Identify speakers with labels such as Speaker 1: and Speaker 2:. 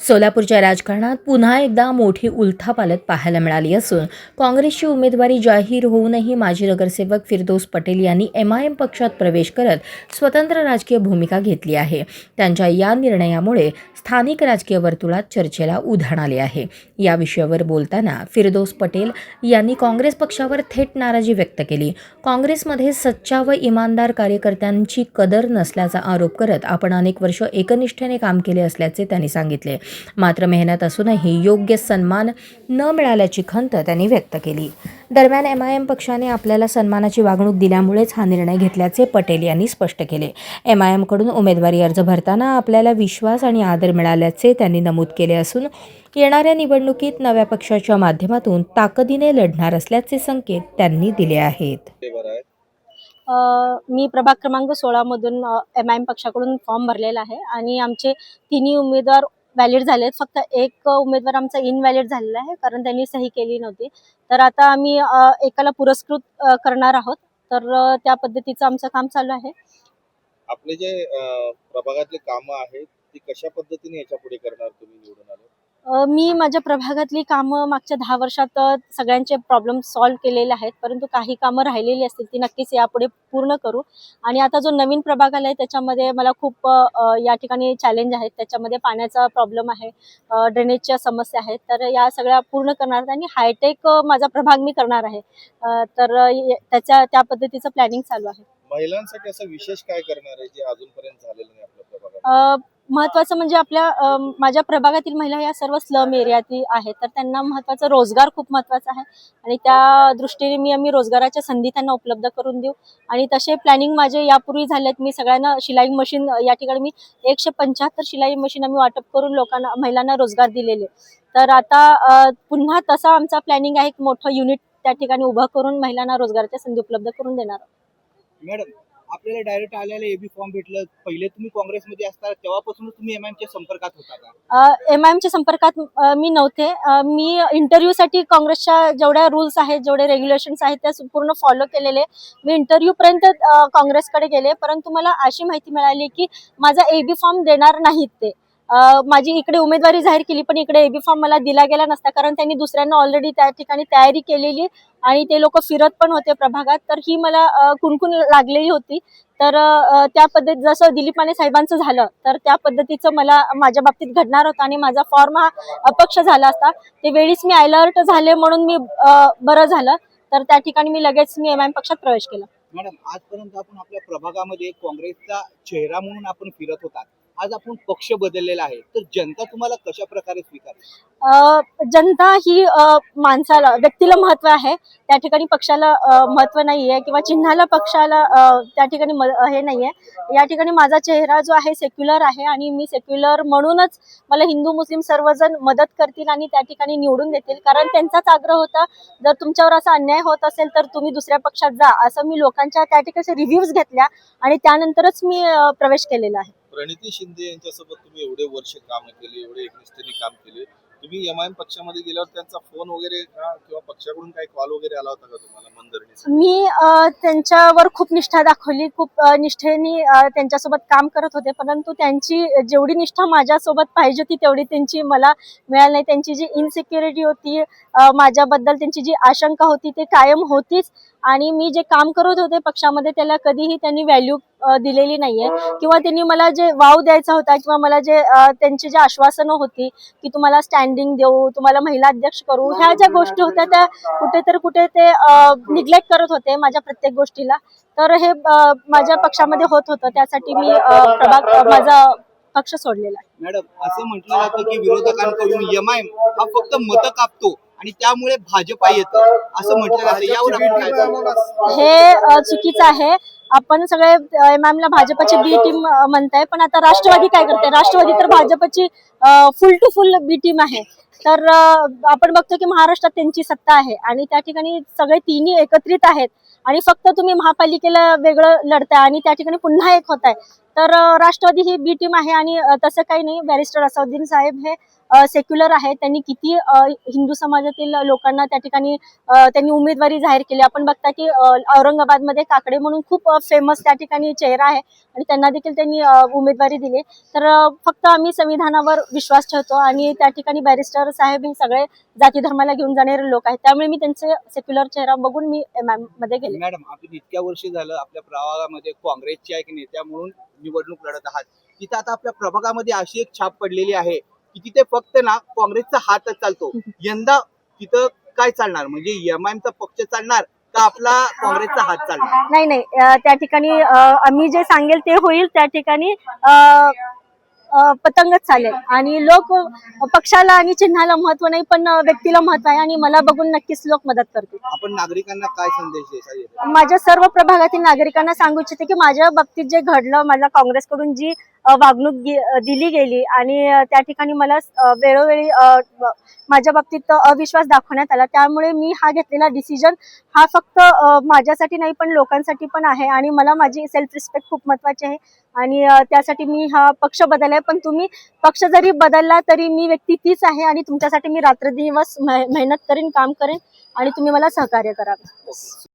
Speaker 1: सोलापूरच्या राजकारणात पुन्हा एकदा मोठी उलथापालथ पाहायला मिळाली असून काँग्रेसची उमेदवारी जाहीर होऊनही माजी नगरसेवक फिरदौस पटेल यांनी MIM पक्षात प्रवेश करत स्वतंत्र राजकीय भूमिका घेतली आहे। त्यांच्या या निर्णयामुळे स्थानिक राजकीय वर्तुळात चर्चेला उधाण आले आहे। या विषयावर बोलताना फिरदौस पटेल यांनी काँग्रेस पक्षावर थेट नाराजी व्यक्त केली। काँग्रेसमध्ये सच्चा व इमानदार कार्यकर्त्यांची कदर नसल्याचा आरोप करत आपण अनेक वर्ष एकनिष्ठेने काम केले असल्याचे त्यांनी सांगितले। मात्र मेहनत असूनही योग्य सन्मान न मिळाल्याची खंत त्यांनी व्यक्त केली। दरम्यान MIM पक्षाने आपल्याला सन्मानाची वागणूक दिल्यामुळेच हा निर्णय घेतल्याचे पटेल यांनी स्पष्ट केले। MIM कडून उमेदवारी अर्ज भरताना आपल्याला विश्वास आणि आदर मिळाल्याचे त्यांनी नमूद केले असून येणाऱ्या निवडणुकीत नव्या पक्षाच्या माध्यमातून ताकदीने लढणार असल्याचे संकेत त्यांनी दिले आहेत।
Speaker 2: मी प्रभाग क्रमांक 16 मधून MIM पक्षाकडून फॉर्म भरलेला आहे आणि आमचे तिन्ही उमेदवार व्हॅलिड झालेत। फक्त एक उमेदवार आमचा इनव्हॅलिड झालेला आहे कारण त्यांनी सही केली नव्हती। तर आता आम्ही एकाला पुरस्कृत करणार आहोत। तर त्या पद्धतीचं आमचं काम चालू आहे।
Speaker 3: आपले जे प्रभागातले कामं आहेत ती कशा पद्धतीने याच्या पुढे करणार तुम्ही निवडून आले?
Speaker 2: मी माझ्या प्रभागातली कामं मागच्या 10 वर्षात सगळ्यांचे प्रॉब्लेम सॉल्व्ह केलेले आहेत, परंतु काही कामं राहिलेली असतील ती नक्कीच यापुढे पूर्ण करू। आणि आता जो नवीन प्रभाग आलाय त्याच्यामध्ये मला खूप या ठिकाणी चॅलेंज आहेत। त्याच्यामध्ये पाण्याचा प्रॉब्लेम आहे, ड्रेनेजच्या समस्या आहेत। तर या सगळ्या पूर्ण करणार आणि हायटेक माझा प्रभाग मी करणार आहे। तर त्या पद्धतीचं प्लॅनिंग चालू आहे।
Speaker 3: महिलांसाठी असं विशेष काय करणार आहे जे अजूनपर्यंत झालेलं नाही आपल्या प्रभागात?
Speaker 2: महत्त्वाचं म्हणजे माझ्या प्रभागातील महिला या सर्व स्लम एरियातील आहेत, तर त्यांना महत्त्वाचा रोजगार खूप महत्त्वाचा आहे आणि त्या दृष्टीने आम्ही रोजगाराच्या संधी त्यांना उपलब्ध करून देऊ। आणि तसे प्लॅनिंग माझे यापूर्वी झालेत। मी सगळ्यांना शिलाई मशीन या ठिकाणी मी 175 शिलाई मशीन आम्ही वाटप करून महिलांना रोजगार दिलेले। तर आता पुन्हा तसा आमचा प्लॅनिंग आहे, एक मोठं युनिट त्या ठिकाणी उभं करून महिलांना रोजगाराच्या संधी उपलब्ध करून देणार।
Speaker 4: मॅडम, आपल्याला डायरेक्ट आल्याला एबी फॉर्म भेटलं, पहिले तुम्ही काँग्रेसमध्ये असता तेव्हापासूनच तुम्ही MIMच्या संपर्कात होता का?
Speaker 2: MIMच्या संपर्कात मी नव्हते। मी इंटरव्ह्यूसाठी काँग्रेसच्या जेवढ्या रूल्स आहेत, जेवढे रेग्युलेशन्स आहेत त्या पूर्ण फॉलो केलेले। मी इंटरव्ह्यूपर्यंत काँग्रेसकडे गेले, परंतु मला अशी माहिती मिळाली की माझा एबी फॉर्म देणार नाहीत ते। माझी इकडे उमेदवारी जाहीर केली पण इकडे एबी फॉर्म मला दिला गेला नसता, कारण त्यांनी दुसऱ्यांना ऑलरेडी त्या ठिकाणी तयारी केलेली आणि ते लोक फिरत पण होते प्रभागात। तर ही मला कुणकुण लागलेली होती। तर त्या पद्धतीत जसं दिलीप माने साहेबांचं झालं तर त्या पद्धतीचं मला माझ्या बाबतीत घडणार होतं आणि माझा फॉर्म हा अपक्ष झाला असता। ते वेळीच मी अलर्ट झाले म्हणून मी बरं झालं। तर त्या ठिकाणी मी लगेच MIM पक्षात प्रवेश केला।
Speaker 4: मॅडम, आजपर्यंत आपण आपल्या प्रभागामध्ये काँग्रेसचा चेहरा म्हणून आपण फिरत होता, आज आपण पक्ष बदललेला आहे, तर जनता तुम्हाला कशा प्रकारे स्वीकारेल?
Speaker 2: जनता ही माणसाला, व्यक्तीला महत्व आहे, त्या ठिकाणी पक्षाला महत्व नाहीये किंवा चिन्हाला पक्षाला त्या ठिकाणी हे नाहीये। या ठिकाणी माझा चेहरा जो आहे सेक्युलर आहे आणि मी सेक्युलर म्हणूनच मला हिंदू मुस्लिम सर्वजण मदत करतील आणि त्या ठिकाणी निवडून देतील, कारण त्यांचाच आग्रह होता जर तुमच्यावर असा अन्याय होत असेल तर तुम्ही दुसऱ्या पक्षात जा, असं मी लोकांच्या त्या ठिकाणी रिव्ह्यूज घेतल्या आणि त्यानंतरच मी प्रवेश केलेला आहे।
Speaker 3: प्रणिती शिंदे यांच्यासोबत तुम्ही एवढे वर्ष काम केले, एवढे एकनिष्ठेने काम केले, तुम्ही MIM पक्षामध्ये गेल्यावर त्यांचा फोन वगैरे किंवा पक्षाकडून काही कॉल वगैरे आला होता का तुम्हाला मनधरणीसाठी?
Speaker 2: मी त्यांच्यावर खूप निष्ठा दाखवली, खूप निष्ठेने त्यांच्यासोबत काम करत होते, परंतु त्यांची जेवढी निष्ठा माझ्यासोबत पाहिजे होती तेवढी त्यांची मला मिळाली नाही। त्यांची जी इनसिक्युरिटी होती, माझ्याबद्दल त्यांची जी आशंका होती ते कायम होतीच आणि मी जे काम करत होते पक्षामध्ये त्याला कधीही त्यांनी व्हॅल्यू दिलेली नाहीये किंवा त्यांनी मला जे वाव द्यायचा होता किंवा मला जे त्यांची जी आश्वासनं होती की तुम्हाला स्टँडिंग देऊ, तुम्हाला महिला अध्यक्ष करू, ह्या ज्या गोष्टी होत्या त्या कुठे ते निग्लेक्ट करत होते माझ्या प्रत्येक गोष्टीला। तर हे माझ्या पक्षामध्ये होत होतं, त्यासाठी मी माझा पक्ष सोडलेला आहे।
Speaker 4: मॅडम, असं म्हटलं जातं की विरोधकांकडून MIM हा फक्त मतं कापतो आणि त्यामुळे भाजपा येतं, असं म्हटलं जातं, यावर आपण काय सांगाल?
Speaker 2: हे चुकीचं आहे। आपण सगळे MIM ला भाजपची बी टीम म्हणताय, पण आता राष्ट्रवादी काय करते? राष्ट्रवादी तर भाजपची फुल टू फुल बी टीम आहे। तर आपण बघतो की महाराष्ट्रात त्यांची सत्ता आहे आणि त्या ठिकाणी सगळे तिन्ही एकत्रित आहेत आणि फक्त तुम्ही महापालिकेला वेगळं लढताय आणि त्या ठिकाणी पुन्हा एक होत आहे. तर राष्ट्रवादी ही बी टीम आहे आणि तसं काही नाही. बॅरिस्टर असदुद्दीन साहेब हे सेक्युलर आहे. त्यांनी किती हिंदू समाजातील लोकांना त्या ठिकाणी त्यांनी उमेदवारी जाहीर केली. आपण बघता की औरंगाबादमध्ये काकडे म्हणून खूप फेमस त्या ठिकाणी चेहरा आहे आणि त्यांना देखील त्यांनी उमेदवारी दिली. तर फक्त आम्ही संविधानावर विश्वास ठेवतो आणि त्या ठिकाणी बॅरिस्टर साहेब हे सगळे जाती धर्माला घेऊन जाणारे लोक आहेत. त्यामुळे मी त्यांचे सेक्युलर चेहरा बघून मी MIM मध्ये गेले.
Speaker 4: मॅडम, आपण इतक्या वर्ष झालं आपल्या प्रभागामध्ये काँग्रेसच्या एक नेत्या म्हणून निवडणूक लढत आहात. तिथं आता आपल्या प्रभागामध्ये अशी एक छाप पडलेली आहे की तिथे फक्त ना काँग्रेसचा हातच चालतो. यंदा तिथं काय चालणार, म्हणजे MIM चा पक्ष चालणार का आपला काँग्रेसचा हात चालणार?
Speaker 2: नाही, त्या ठिकाणी आम्ही जे सांगेल ते होईल. त्या ठिकाणी पतंगच चालेल आणि लोक पक्षाला आणि चिन्हाला महत्व नाही पण व्यक्तीला महत्व आहे आणि मला बघून नक्कीच लोक मदत करतील.
Speaker 4: आपण नागरिकांना काय संदेश द्यायचा?
Speaker 2: माझ्या सर्व प्रभागातील नागरिकांना सांगू इच्छिते की माझ्या बाबतीत जे घडलं, मला काँग्रेसकडून जी वागणूक दिली गेली आणि त्या ठिकाणी मला वेळोवेळी माझ्या बाबतीत अविश्वास दाखवण्यात आला. त्यामुळे मी हा घेतलेला डिसिजन हा फक्त माझ्यासाठी नाही पण लोकांसाठी पण आहे आणि मला माझी सेल्फ रिस्पेक्ट खूप महत्वाची आहे आणि त्यासाठी मी हा पक्ष बदललाय. पण तुम्ही पक्ष जरी बदलला तरी मी व्यक्ती तीच आहे आणि तुमच्यासाठी मी रात्रदिवस मेहनत करेन, काम करेन आणि तुम्ही मला सहकार्य करावे.